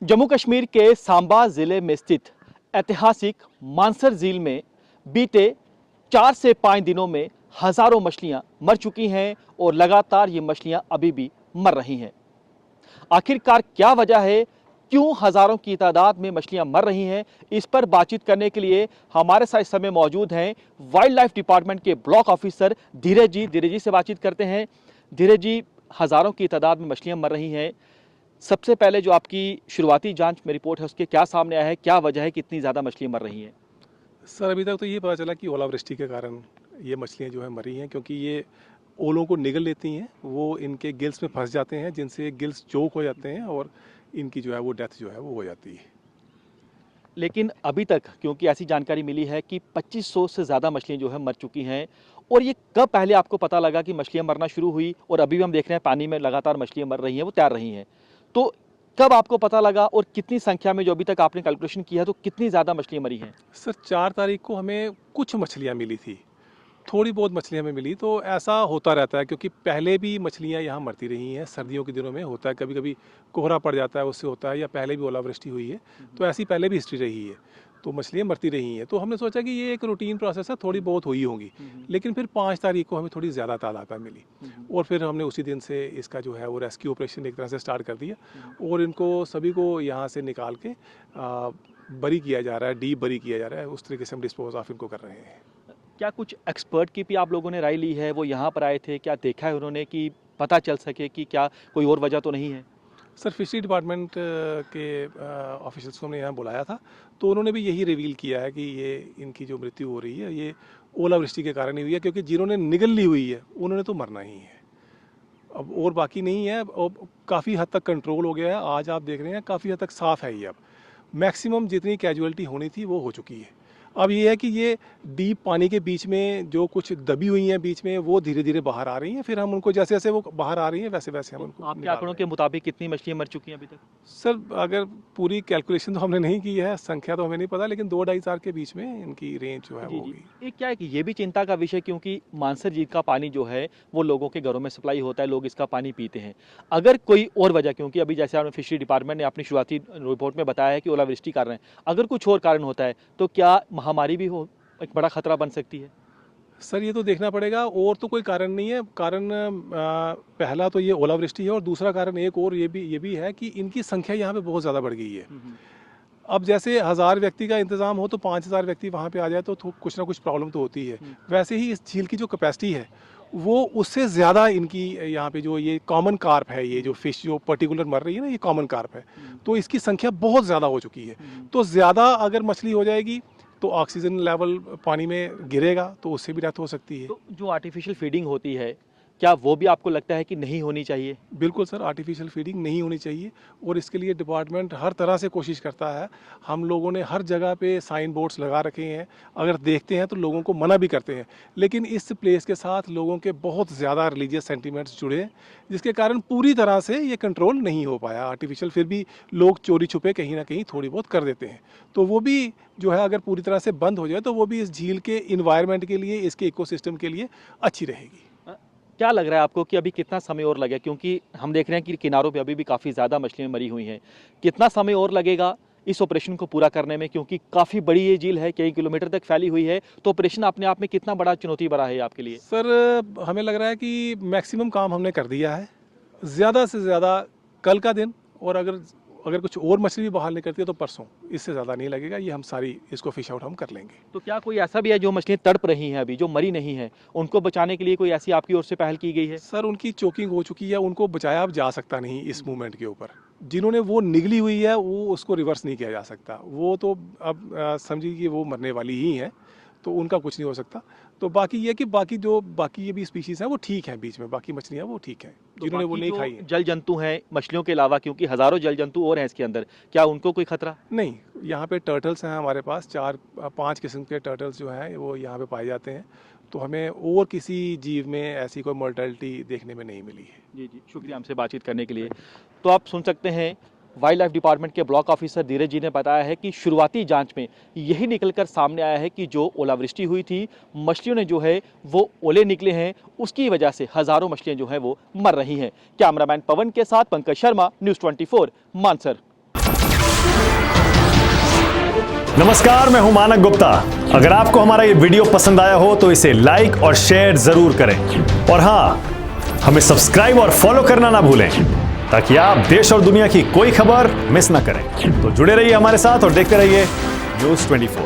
जम्मू कश्मीर के सांबा जिले में स्थित ऐतिहासिक मानसर झील में बीते 4 से 5 दिनों में हजारों मछलियां मर चुकी हैं और लगातार ये मछलियां अभी भी मर रही हैं। आखिरकार क्या वजह है, क्यों हजारों की तादाद में मछलियां मर रही हैं, इस पर बातचीत करने के लिए हमारे साथ इस समय मौजूद हैं वाइल्ड लाइफ डिपार्टमेंट के ब्लॉक ऑफिसर धीरज जी से बातचीत करते हैं। धीरज जी, हजारों की तादाद में मछलियां मर रही हैं। सबसे पहले जो आपकी शुरुआती जांच में रिपोर्ट है उसके क्या सामने आया है, क्या वजह है कि इतनी ज़्यादा मछलियां मर रही हैं? सर अभी तक तो ये पता चला कि ओलावृष्टि के कारण ये मछलियाँ जो है मरी हैं, क्योंकि ये ओलों को निगल लेती हैं, वो इनके गिल्स में फंस जाते हैं, जिनसे गिल्स चोक हो जाते हैं और इनकी जो है वो डेथ जो है वो हो जाती है। लेकिन अभी तक क्योंकि ऐसी जानकारी मिली है कि 2500 से ज़्यादा मछलियां जो है मर चुकी हैं, और ये कब पहले आपको पता लगा कि मछलियां मरना शुरू हुई और अभी भी हम देख रहे हैं पानी में लगातार मछलियां मर रही हैं, वो तैर रही हैं, तो कब आपको पता लगा और कितनी संख्या में जो अभी तक आपने कैलकुलेशन किया है तो कितनी ज़्यादा मछलियां मरी हैं? सर 4 तारीख को हमें कुछ मछलियाँ मिली थी, थोड़ी बहुत मछलियाँ हमें मिली। तो ऐसा होता रहता है, क्योंकि पहले भी मछलियाँ यहाँ मरती रही हैं। सर्दियों के दिनों में होता है, कभी कभी कोहरा पड़ जाता है, उससे होता है, या पहले भी ओलावृष्टि हुई है, तो ऐसी पहले भी हिस्ट्री रही है, तो मछलियाँ मरती रही हैं। तो हमने सोचा कि ये एक रूटीन प्रोसेस है, थोड़ी बहुत हुई होंगी। लेकिन फिर 5 तारीख को हमें थोड़ी ज़्यादा तादाद में मिली, और फिर हमने उसी दिन से इसका जो है वो रेस्क्यू ऑपरेशन एक तरह से स्टार्ट कर दिया, और इनको सभी को यहाँ से निकाल के बरी किया जा रहा है, डीप बरी किया जा रहा है। उस तरीके से हम डिस्पोज ऑफ इनको कर रहे हैं। क्या कुछ एक्सपर्ट की भी आप लोगों ने राय ली है? वो यहाँ पर आए थे, क्या देखा है उन्होंने कि पता चल सके कि क्या कोई और वजह तो नहीं है? सर फिशरी डिपार्टमेंट के ऑफिशियल्स को हमने यहाँ बुलाया था, तो उन्होंने भी यही रिवील किया है कि ये इनकी जो मृत्यु हो रही है ये ओलावृष्टि के कारण ही हुई है, क्योंकि जिन्होंने निगल ली हुई है उन्होंने तो मरना ही है, अब और बाकी नहीं है। अब काफ़ी हद तक कंट्रोल हो गया है, आज आप देख रहे हैं काफ़ी हद तक साफ़ है ये। अब मैक्सिमम जितनी कैजुअलिटी होनी थी वो हो चुकी है। अब ये है कि ये डीप पानी के बीच में जो कुछ दबी हुई हैं बीच में, वो धीरे धीरे बाहर आ रही हैं। फिर हम उनको जैसे जैसे वो बाहर आ रही हैं वैसे वैसे हम उनको आपके निकाल आंकड़ों रहे के हैं। मुताबिक कितनी मछलियां मर चुकी हैं अभी तक? सर अगर पूरी कैलकुलेशन तो हमने नहीं की है, संख्या तो हमें नहीं पता, लेकिन 2-2.5 के बीच में इनकी रेंज जो है जी वो जी, होगी। ये क्या है कि ये भी चिंता का विषय, क्योंकि मानसर झील का पानी जो है वो लोगों के घरों में सप्लाई होता है, लोग इसका पानी पीते हैं। अगर कोई और वजह, क्योंकि अभी जैसे आपने फिशरी डिपार्टमेंट ने अपनी शुरुआती रिपोर्ट में बताया है कि ओलावृष्टि कारण है, अगर कुछ और कारण होता है तो क्या महामारी भी हो एक बड़ा खतरा बन सकती है? सर ये तो देखना पड़ेगा, और तो कोई कारण नहीं है। कारण पहला तो ये ओलावृष्टि है, और दूसरा कारण एक और ये भी है कि इनकी संख्या यहाँ पे बहुत ज़्यादा बढ़ गई है। अब जैसे 1000 व्यक्ति का इंतज़ाम हो तो 5000 व्यक्ति वहाँ पे आ जाए तो कुछ ना कुछ प्रॉब्लम तो होती है। वैसे ही इस झील की जो कैपेसिटी है वो उससे ज़्यादा इनकी यहाँ पे जो ये कॉमन कार्प है, ये जो फिश जो पर्टिकुलर मर रही है ना, ये कॉमन कार्प है, तो इसकी संख्या बहुत ज़्यादा हो चुकी है। तो ज़्यादा अगर मछली हो जाएगी तो ऑक्सीजन लेवल पानी में गिरेगा, तो उससे भी डेथ हो सकती है। तो जो आर्टिफिशियल फीडिंग होती है, क्या वो भी आपको लगता है कि नहीं होनी चाहिए? बिल्कुल सर, आर्टिफिशियल फीडिंग नहीं होनी चाहिए, और इसके लिए डिपार्टमेंट हर तरह से कोशिश करता है। हम लोगों ने हर जगह पे साइन बोर्ड्स लगा रखे हैं, अगर देखते हैं तो लोगों को मना भी करते हैं। लेकिन इस प्लेस के साथ लोगों के बहुत ज़्यादा रिलीजियस सेंटिमेंट्स जुड़े हैं, जिसके कारण पूरी तरह से ये कंट्रोल नहीं हो पाया आर्टिफिशियल। फिर भी लोग चोरी छुपे कहीं ना कहीं थोड़ी बहुत कर देते हैं, तो वो भी जो है अगर पूरी तरह से बंद हो जाए तो वो भी इस झील के इन्वायरमेंट के लिए, इसके इकोसिस्टम के लिए अच्छी रहेगी। क्या लग रहा है आपको कि अभी कितना समय और लगेगा, क्योंकि हम देख रहे हैं कि किनारों पे अभी भी काफ़ी ज़्यादा मछलियाँ मरी हुई हैं, कितना समय और लगेगा इस ऑपरेशन को पूरा करने में? क्योंकि काफ़ी बड़ी ये झील है, कई किलोमीटर तक फैली हुई है, तो ऑपरेशन अपने आप में कितना बड़ा चुनौती बड़ा है आपके लिए? सर हमें लग रहा है कि मैक्सिमम काम हमने कर दिया है। ज़्यादा से ज़्यादा कल का दिन, और अगर अगर कुछ और मछली भी बाहर निकलती है तो परसों, इससे ज़्यादा नहीं लगेगा। ये हम सारी इसको फिश आउट हम कर लेंगे। तो क्या कोई ऐसा भी है जो मछलियाँ तड़प रही हैं अभी, जो मरी नहीं हैं, उनको बचाने के लिए कोई ऐसी आपकी ओर से पहल की गई है? सर उनकी चोकिंग हो चुकी है, उनको बचाया अब जा सकता नहीं इस मूवमेंट के ऊपर। जिन्होंने वो निगली हुई है वो उसको रिवर्स नहीं किया जा सकता, वो तो अब समझिए कि वो मरने वाली ही हैं, तो उनका कुछ नहीं हो सकता। तो बाकी ये कि बाकी ये भी स्पीशीज़ हैं वो ठीक हैं, बीच में बाकी मछलियाँ वो ठीक हैं, तो जिन्होंने वो बाकी नहीं जो खाई हैं। जल जंतु हैं मछलियों के अलावा, क्योंकि हज़ारों जल जंतु और हैं इसके अंदर, क्या उनको कोई खतरा? नहीं, यहाँ पे टर्टल्स हैं हमारे पास, 4-5 किस्म के टर्टल्स जो हैं वो यहाँ पे पाए जाते हैं, तो हमें और किसी जीव में ऐसी कोई मोर्टेलिटी देखने में नहीं मिली है। जी जी, शुक्रिया हमसे बातचीत करने के लिए। तो आप सुन सकते हैं वाइल्ड लाइफ डिपार्टमेंट के ब्लॉक ऑफिसर धीरज जी ने बताया है कि शुरुआती जांच में यही निकलकर सामने आया है कि जो ओलावृष्टि हुई थी, मछलियों ने जो है वो ओले निकले हैं, उसकी वजह से हजारों मछलियां जो हैं वो मर रही हैं। कैमरामैन पवन के साथ पंकज शर्मा, न्यूज़ 24, मानसर। नमस्कार, मैं हूं मानक गुप्ता। अगर आपको हमारा ये वीडियो पसंद आया हो तो इसे लाइक और शेयर जरूर करें और हां, हमें सब्सक्राइब और फॉलो करना ना भूलें ताकि आप देश और दुनिया की कोई खबर मिस ना करें। तो जुड़े रहिए हमारे साथ और देखते रहिए न्यूज़ 24।